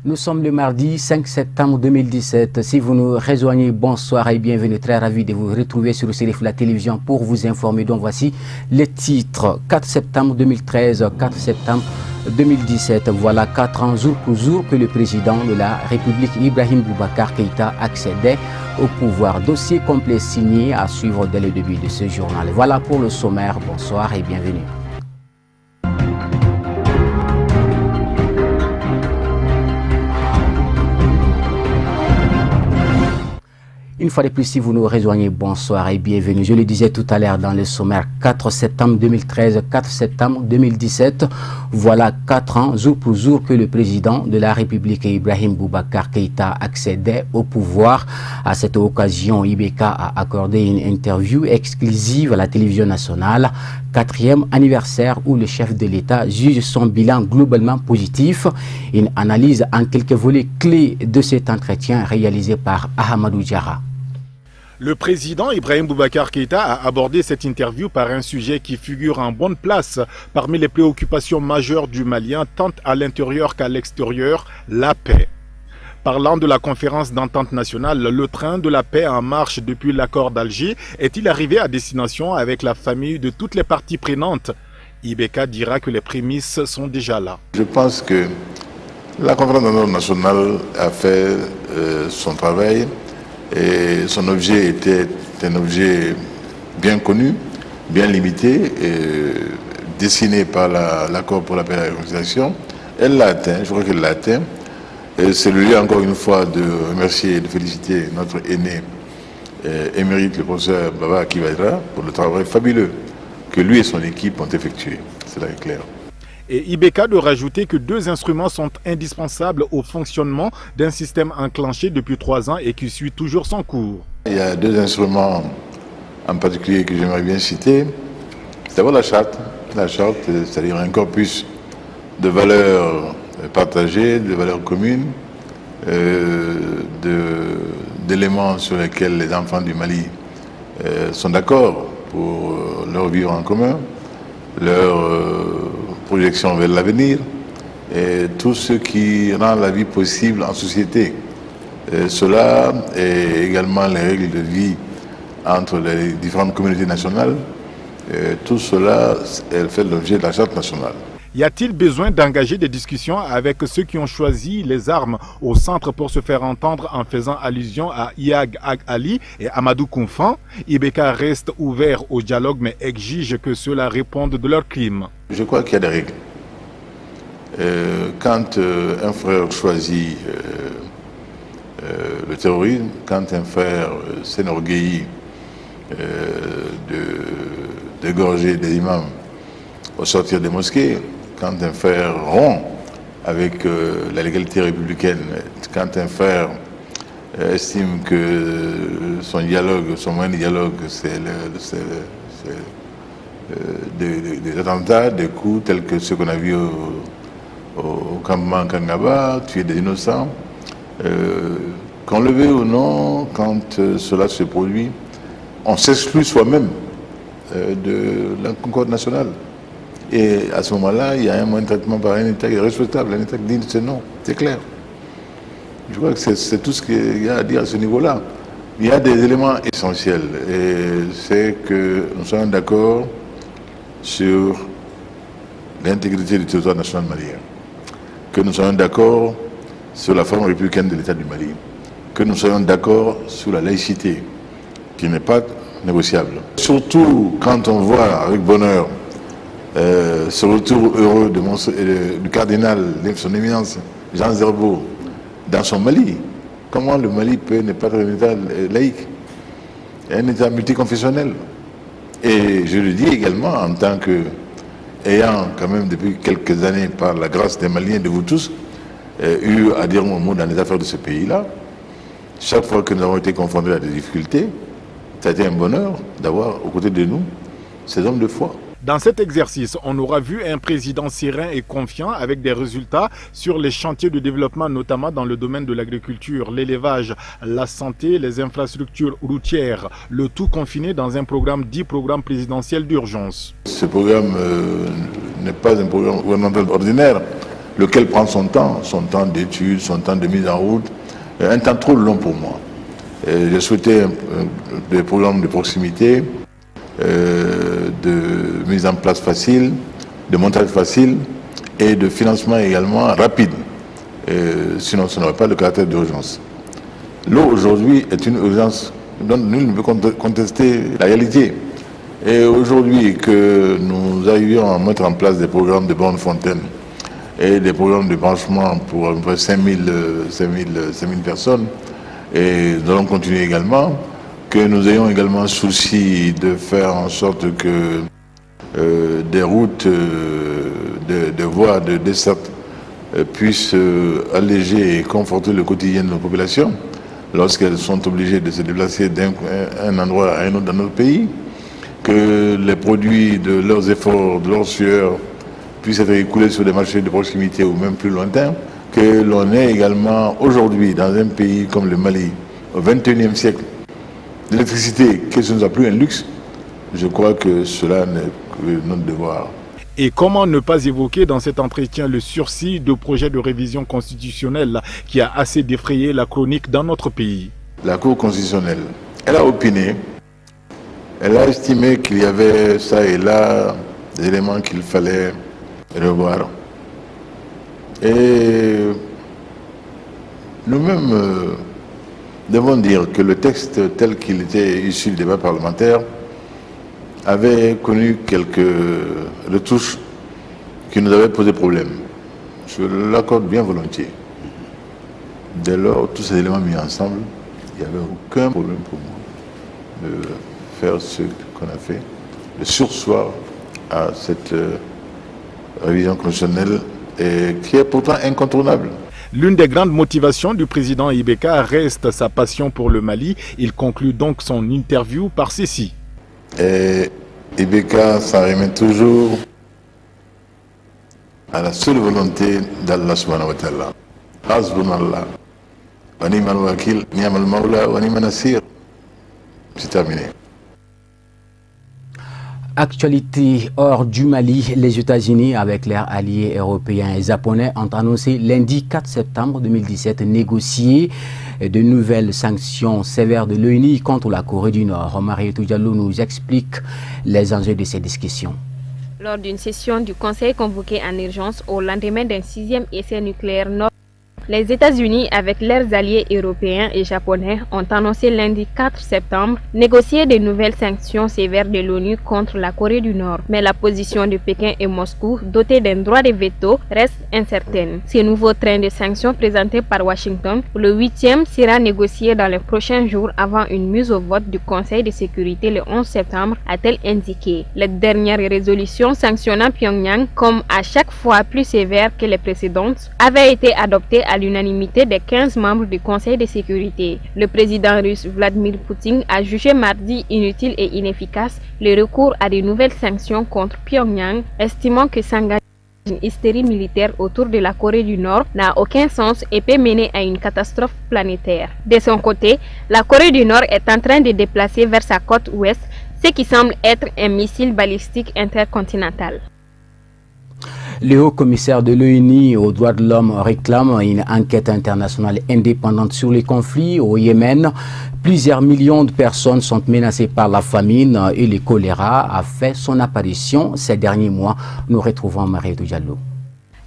Nous sommes le mardi 5 septembre 2017. Si vous nous rejoignez, bonsoir et bienvenue. Très ravi de vous retrouver sur Serif la télévision pour vous informer. Donc voici les titres. 4 septembre 2013, 4 septembre 2017. Voilà 4 ans jour pour jour que le président de la République Ibrahim Boubacar Keïta accédait au pouvoir. Dossier complet signé à suivre dès le début de ce journal. Voilà pour le sommaire. Bonsoir et bienvenue. Une fois de plus, si vous nous rejoignez, bonsoir et bienvenue. Je le disais tout à l'heure dans le sommaire, 4 septembre 2013, 4 septembre 2017. Voilà 4 ans, jour pour jour, que le président de la République, Ibrahim Boubacar Keïta, accédait au pouvoir. À cette occasion, IBK a accordé une interview exclusive à la télévision nationale. 4e anniversaire où le chef de l'État juge son bilan globalement positif. Une analyse en quelques volets clés de cet entretien réalisé par Ahmadou Diarra. Le président Ibrahim Boubacar Keïta a abordé cette interview par un sujet qui figure en bonne place parmi les préoccupations majeures du Malien, tant à l'intérieur qu'à l'extérieur, la paix. Parlant de la conférence d'entente nationale, le train de la paix en marche depuis l'accord d'Alger est-il arrivé à destination avec la famille de toutes les parties prenantes? IBK dira que les prémices sont déjà là. Je pense que la conférence d'entente nationale a fait son travail. Et son objet était un objet bien connu, bien limité, dessiné par l'accord pour la paix et la réconciliation. Elle l'a atteint, je crois qu'elle l'a atteint. C'est le lieu encore une fois de remercier et de féliciter notre aîné émérite, le professeur Baba Akibadra, pour le travail fabuleux que lui et son équipe ont effectué. Cela est clair. Et IBK de rajouter que 2 instruments sont indispensables au fonctionnement d'un système enclenché depuis 3 ans et qui suit toujours son cours. Il y a 2 instruments en particulier que j'aimerais bien citer. D'abord la charte, c'est-à-dire un corpus de valeurs partagées, de valeurs communes, d'éléments sur lesquels les enfants du Mali sont d'accord pour leur vivre en commun, leur projection vers l'avenir et tout ce qui rend la vie possible en société. Cela et également les règles de vie entre les différentes communautés nationales. Tout cela fait l'objet de la charte nationale. Y a-t-il besoin d'engager des discussions avec ceux qui ont choisi les armes au centre pour se faire entendre en faisant allusion à Iag Ag Ali et Amadou Kounfan? IBK reste ouvert au dialogue mais exige que ceux-là répondent de leurs crimes. Je crois qu'il y a des règles. Quand un frère choisit le terrorisme, quand un frère s'enorgueillit d'égorger des imams au sortir des mosquées, quand un frère rompt avec la légalité républicaine, quand un frère estime que son moyen de dialogue, c'est des attentats, des coups tels que ceux qu'on a vus au campement Kangaba, tuer des innocents, qu'on le veuille ou non, quand cela se produit, on s'exclut soi-même de la concorde nationale. Et à ce moment-là, il y a un moyen de traitement par un État qui est respectable, un État qui dit ce non, c'est clair. Je crois que c'est tout ce qu'il y a à dire à ce niveau-là. Il y a des éléments essentiels, et c'est que nous soyons d'accord sur l'intégrité du territoire national malien, que nous soyons d'accord sur la forme républicaine de l'État du Mali, que nous soyons d'accord sur la laïcité, qui n'est pas négociable. Surtout quand on voit avec bonheur ce retour heureux du cardinal, son éminence Jean Zerbo, dans son Mali. Comment le Mali peut ne pas être un État laïque, un État multiconfessionnel? Et je le dis également en tant que, ayant quand même depuis quelques années, par la grâce des Maliens, de vous tous, eu à dire mon mot dans les affaires de ce pays-là. Chaque fois que nous avons été confrontés à des difficultés, ça a été un bonheur d'avoir aux côtés de nous ces hommes de foi. Dans cet exercice, on aura vu un président serein et confiant avec des résultats sur les chantiers de développement, notamment dans le domaine de l'agriculture, l'élevage, la santé, les infrastructures routières, le tout confiné dans un programme dit programme présidentiel d'urgence. Ce programme n'est pas un programme gouvernemental ordinaire, lequel prend son temps d'études, son temps de mise en route, un temps trop long pour moi. J'ai souhaité des programmes de proximité, de mise en place facile, de montage facile et de financement également rapide. Sinon, ce n'aurait pas le caractère d'urgence. L'eau aujourd'hui est une urgence dont nul ne peut contester la réalité. Et aujourd'hui que nous arrivions à mettre en place des programmes de bornes fontaines et des programmes de branchement pour à peu près 5000 personnes, et nous allons continuer également, que nous ayons également souci de faire en sorte que des routes, des voies de desserte puissent alléger et conforter le quotidien de nos populations lorsqu'elles sont obligées de se déplacer d'un endroit à un autre dans notre pays, que les produits de leurs efforts, de leurs sueurs puissent être écoulés sur des marchés de proximité ou même plus lointains, que l'on ait également aujourd'hui dans un pays comme le Mali, au XXIe siècle, l'électricité, que ce ne soit plus un luxe. Je crois que cela n'est que notre devoir. Et comment ne pas évoquer dans cet entretien le sursis de projet de révision constitutionnelle qui a assez défrayé la chronique dans notre pays? La Cour constitutionnelle, elle a opiné, elle a estimé qu'il y avait ça et là des éléments qu'il fallait revoir. Et nous-mêmes devons dire que le texte tel qu'il était issu du débat parlementaire avait connu quelques retouches qui nous avaient posé problème. Je l'accorde bien volontiers. Dès lors, tous ces éléments mis ensemble, il n'y avait aucun problème pour moi de faire ce qu'on a fait, de surseoir à cette révision constitutionnelle qui est pourtant incontournable. L'une des grandes motivations du président Ibeka reste sa passion pour le Mali. Il conclut donc son interview par ceci. Et Ibeka s'en remet toujours à la seule volonté d'Allah subhanahu wa ta'ala. Hasbunallah, wa ni'mal wakil, ni'mal mawla, wa ni'mal nasir. C'est terminé. Actualité hors du Mali, les États-Unis, avec leurs alliés européens et japonais, ont annoncé lundi 4 septembre 2017 négocier de nouvelles sanctions sévères de l'ONU contre la Corée du Nord. Marietou Diallo nous explique les enjeux de ces discussions. Lors d'une session du Conseil convoquée en urgence au lendemain d'un 6e essai nucléaire nord, les États-Unis, avec leurs alliés européens et japonais, ont annoncé lundi 4 septembre négocier de nouvelles sanctions sévères de l'ONU contre la Corée du Nord. Mais la position de Pékin et Moscou, dotées d'un droit de veto, reste incertaine. Ce nouveau train de sanctions présenté par Washington, le 8e, sera négocié dans les prochains jours avant une mise au vote du Conseil de sécurité le 11 septembre, a-t-elle indiqué. La dernière résolution sanctionnant Pyongyang, comme à chaque fois plus sévère que les précédentes, avait été adoptée à l'unanimité des 15 membres du Conseil de sécurité. Le président russe Vladimir Poutine a jugé mardi inutile et inefficace le recours à de nouvelles sanctions contre Pyongyang, estimant que s'engager dans une hystérie militaire autour de la Corée du Nord n'a aucun sens et peut mener à une catastrophe planétaire. De son côté, la Corée du Nord est en train de déplacer vers sa côte ouest ce qui semble être un missile balistique intercontinental. Le haut-commissaire de l'ONU aux droits de l'homme réclame une enquête internationale indépendante sur les conflits au Yémen. Plusieurs millions de personnes sont menacées par la famine et le choléra a fait son apparition ces derniers mois. Nous retrouvons Marietou Diallo.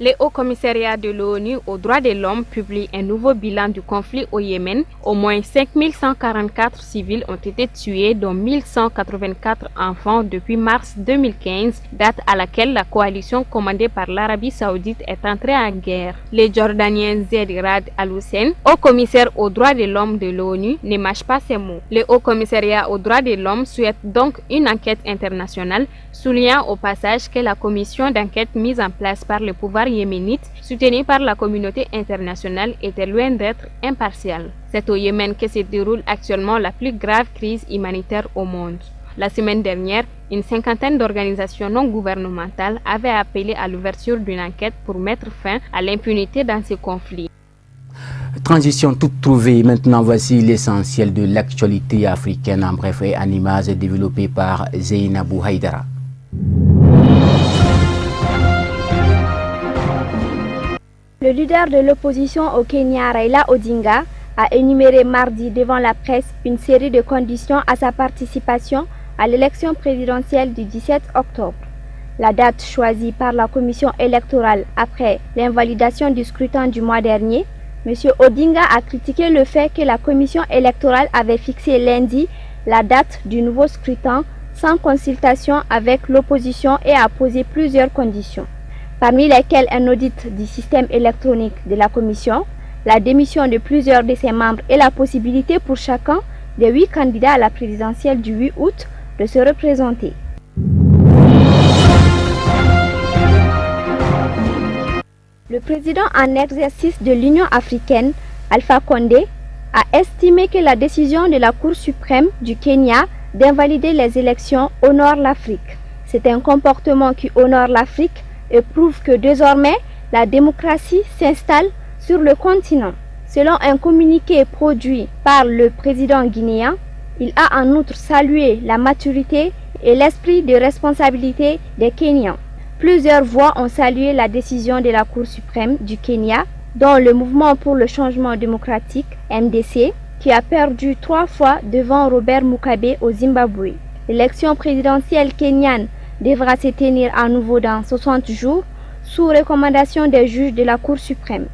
Le Haut-Commissariat de l'ONU aux droits de l'homme publie un nouveau bilan du conflit au Yémen. Au moins 5144 civils ont été tués, dont 1184 enfants depuis mars 2015, date à laquelle la coalition commandée par l'Arabie Saoudite est entrée en guerre. Le Jordanien Zeid Rad Al-Hussein, haut-commissaire aux droits de l'homme de l'ONU, ne mâche pas ses mots. Le Haut-Commissariat aux droits de l'homme souhaite donc une enquête internationale, soulignant au passage que la commission d'enquête mise en place par le pouvoir yéménite, soutenue par la communauté internationale, était loin d'être impartiale. C'est au Yémen que se déroule actuellement la plus grave crise humanitaire au monde. La semaine dernière, une cinquantaine d'organisations non gouvernementales avaient appelé à l'ouverture d'une enquête pour mettre fin à l'impunité dans ces conflits. Transition toute trouvée. Maintenant, voici l'essentiel de l'actualité africaine en bref et en images développée par Zeynabou Haïdara. Le leader de l'opposition au Kenya, Raila Odinga, a énuméré mardi devant la presse une série de conditions à sa participation à l'élection présidentielle du 17 octobre. La date choisie par la commission électorale après l'invalidation du scrutin du mois dernier, M. Odinga a critiqué le fait que la commission électorale avait fixé lundi la date du nouveau scrutin sans consultation avec l'opposition et a posé plusieurs conditions, parmi lesquelles un audit du système électronique de la commission, la démission de plusieurs de ses membres et la possibilité pour chacun des 8 candidats à la présidentielle du 8 août de se représenter. Le président en exercice de l'Union africaine, Alpha Condé, a estimé que la décision de la Cour suprême du Kenya d'invalider les élections honore l'Afrique. C'est un comportement qui honore l'Afrique et prouve que désormais la démocratie s'installe sur le continent. Selon un communiqué produit par le président guinéen, il a en outre salué la maturité et l'esprit de responsabilité des Kenyans. Plusieurs voix ont salué la décision de la Cour suprême du Kenya, dont le Mouvement pour le changement démocratique, MDC, qui a perdu 3 fois devant Robert Mugabe au Zimbabwe. L'élection présidentielle kenyane devra se tenir à nouveau dans 60 jours, sous recommandation des juges de la Cour suprême.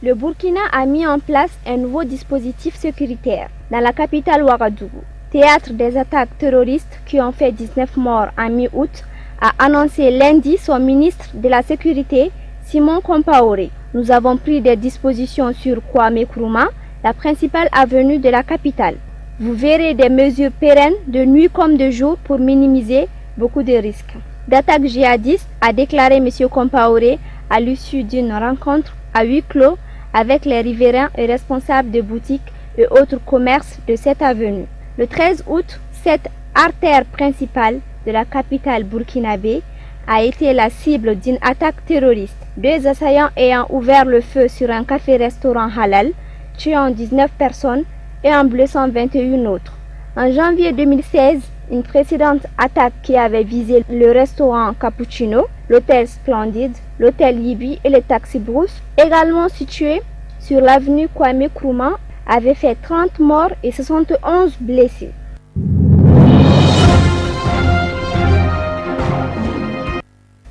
Le Burkina a mis en place un nouveau dispositif sécuritaire dans la capitale Ouagadougou. Théâtre des attaques terroristes qui ont fait 19 morts en mi-août, a annoncé lundi son ministre de la Sécurité, Simon Compaoré. Nous avons pris des dispositions sur Kwame Nkrumah, la principale avenue de la capitale. Vous verrez des mesures pérennes de nuit comme de jour pour minimiser beaucoup de risques. D'attaques djihadistes, a déclaré M. Compaoré à l'issue d'une rencontre à huis clos avec les riverains et responsables de boutiques et autres commerces de cette avenue. Le 13 août, cette artère principale de la capitale burkinabé a été la cible d'une attaque terroriste. 2 assaillants ayant ouvert le feu sur un café-restaurant halal, tuant 19 personnes et en blessant 21 autres. En janvier 2016, une précédente attaque qui avait visé le restaurant Cappuccino, l'hôtel Splendide, l'hôtel Yibi et le taxi Bruce, également situés sur l'avenue Kwame Nkrumah, avait fait 30 morts et 71 blessés.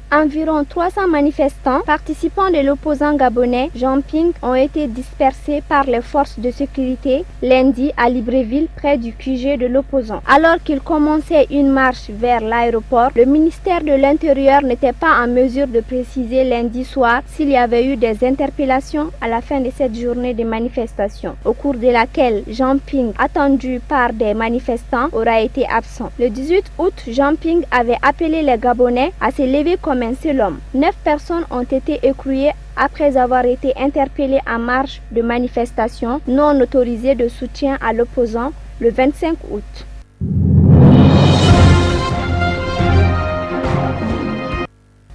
Environ 300 manifestants participants de l'opposant gabonais Jean Ping ont été dispersés par les forces de sécurité lundi à Libreville près du QG de l'opposant. Alors qu'ils commençaient une marche vers l'aéroport, le ministère de l'Intérieur n'était pas en mesure de préciser lundi soir s'il y avait eu des interpellations à la fin de cette journée de manifestation, au cours de laquelle Jean Ping, attendu par des manifestants, aura été absent. Le 18 août, Jean Ping avait appelé les Gabonais à se lever comme un seul homme. 9 personnes ont été écrouées après avoir été interpellées en marge de manifestation non autorisée de soutien à l'opposant le 25 août.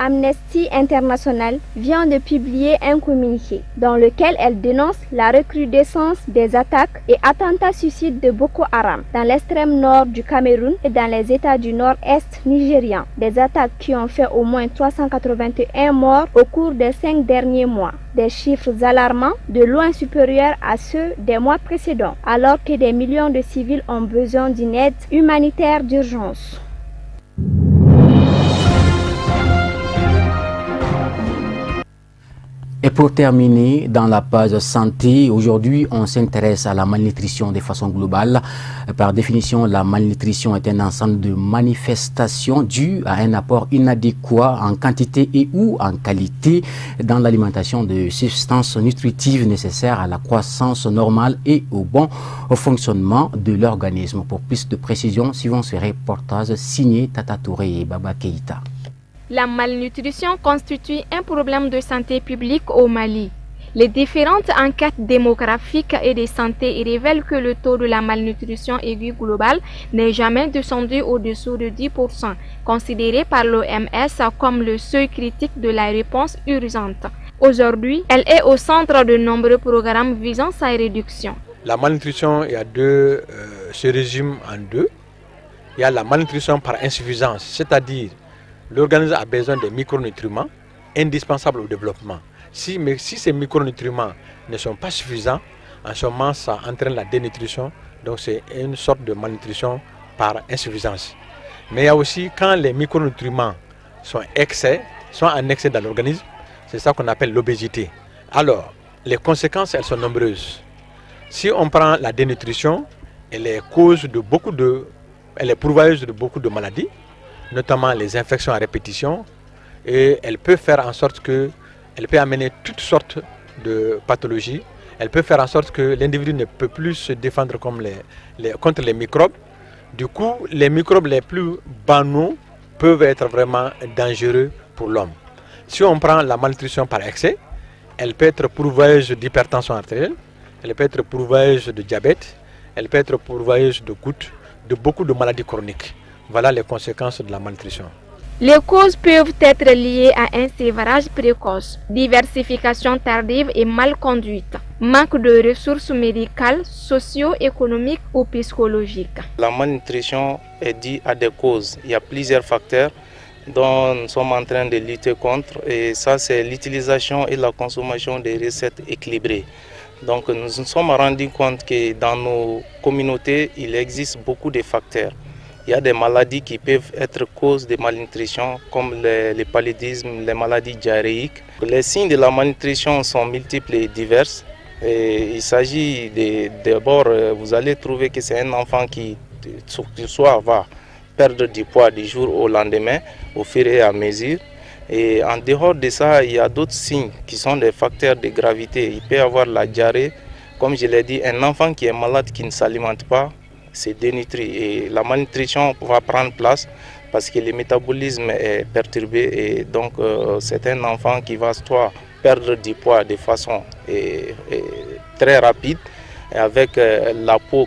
Amnesty International vient de publier un communiqué dans lequel elle dénonce la recrudescence des attaques et attentats suicides de Boko Haram dans l'extrême nord du Cameroun et dans les États du nord-est nigérian. Des attaques qui ont fait au moins 381 morts au cours des 5 derniers mois. Des chiffres alarmants de loin supérieurs à ceux des mois précédents, alors que des millions de civils ont besoin d'une aide humanitaire d'urgence. Et pour terminer, dans la page santé, aujourd'hui, on s'intéresse à la malnutrition de façon globale. Par définition, la malnutrition est un ensemble de manifestations dues à un apport inadéquat en quantité et ou en qualité dans l'alimentation de substances nutritives nécessaires à la croissance normale et au bon fonctionnement de l'organisme. Pour plus de précision, suivons ce reportage signé Tata Touré et Baba Keïta. La malnutrition constitue un problème de santé publique au Mali. Les différentes enquêtes démographiques et de santé révèlent que le taux de la malnutrition aiguë globale n'est jamais descendu au-dessous de 10%, considéré par l'OMS comme le seuil critique de la réponse urgente. Aujourd'hui, elle est au centre de nombreux programmes visant sa réduction. La malnutrition, se résume en deux. Il y a la malnutrition par insuffisance, c'est-à-dire l'organisme a besoin de micronutriments indispensables au développement. Si ces micronutriments ne sont pas suffisants, en ce moment ça entraîne la dénutrition, donc c'est une sorte de malnutrition par insuffisance. Mais il y a aussi quand les micronutriments sont en excès dans l'organisme, c'est ça qu'on appelle l'obésité. Alors, les conséquences, elles sont nombreuses. Si on prend la dénutrition, elle est pourvoyeuse de beaucoup de maladies, notamment les infections à répétition, et elle peut faire en sorte elle peut amener toutes sortes de pathologies. Elle peut faire en sorte que l'individu ne peut plus se défendre contre les microbes. Du coup, les microbes les plus banaux peuvent être vraiment dangereux pour l'homme. Si on prend la malnutrition par excès, elle peut être pourvoyeuse d'hypertension artérielle, elle peut être pourvoyeuse de diabète, elle peut être pourvoyeuse de gouttes, de beaucoup de maladies chroniques. Voilà les conséquences de la malnutrition. Les causes peuvent être liées à un sévrage précoce, diversification tardive et mal conduite, manque de ressources médicales, socio-économiques ou psychologiques. La malnutrition est due à des causes. Il y a plusieurs facteurs dont nous sommes en train de lutter contre, et ça c'est l'utilisation et la consommation des recettes équilibrées. Donc nous nous sommes rendus compte que dans nos communautés, il existe beaucoup de facteurs. Il y a des maladies qui peuvent être cause de malnutrition, comme le paludisme, les maladies diarrhéiques. Les signes de la malnutrition sont multiples et divers. Et il s'agit d'abord, vous allez trouver que c'est un enfant qui soit va perdre du poids du jour au lendemain, au fur et à mesure. Et en dehors de ça, il y a d'autres signes qui sont des facteurs de gravité. Il peut y avoir la diarrhée. Comme je l'ai dit, un enfant qui est malade, qui ne s'alimente pas, c'est dénutri. Et la malnutrition va prendre place parce que le métabolisme est perturbé. Et donc, c'est un enfant qui va soit perdre du poids de façon très rapide, avec la peau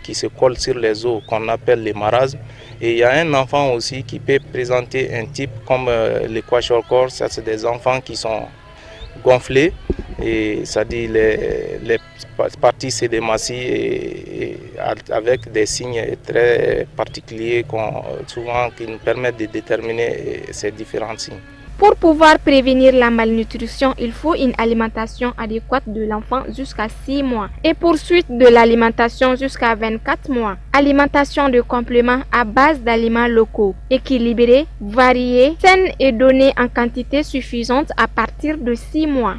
qui se colle sur les os, qu'on appelle les marasmes. Et il y a un enfant aussi qui peut présenter un type comme le kwashiorkor, c'est des enfants qui sont gonflés, et ça dit les parties sédématies et avec des signes très particuliers qui nous permettent de déterminer ces différents signes. Pour pouvoir prévenir la malnutrition, il faut une alimentation adéquate de l'enfant jusqu'à 6 mois et poursuite de l'alimentation jusqu'à 24 mois. Alimentation de compléments à base d'aliments locaux, équilibrés, variés, saines et donnés en quantité suffisante à partir de 6 mois.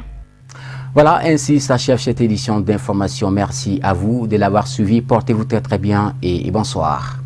Voilà, ainsi s'achève cette édition d'information. Merci à vous de l'avoir suivi. Portez-vous très bien et bonsoir.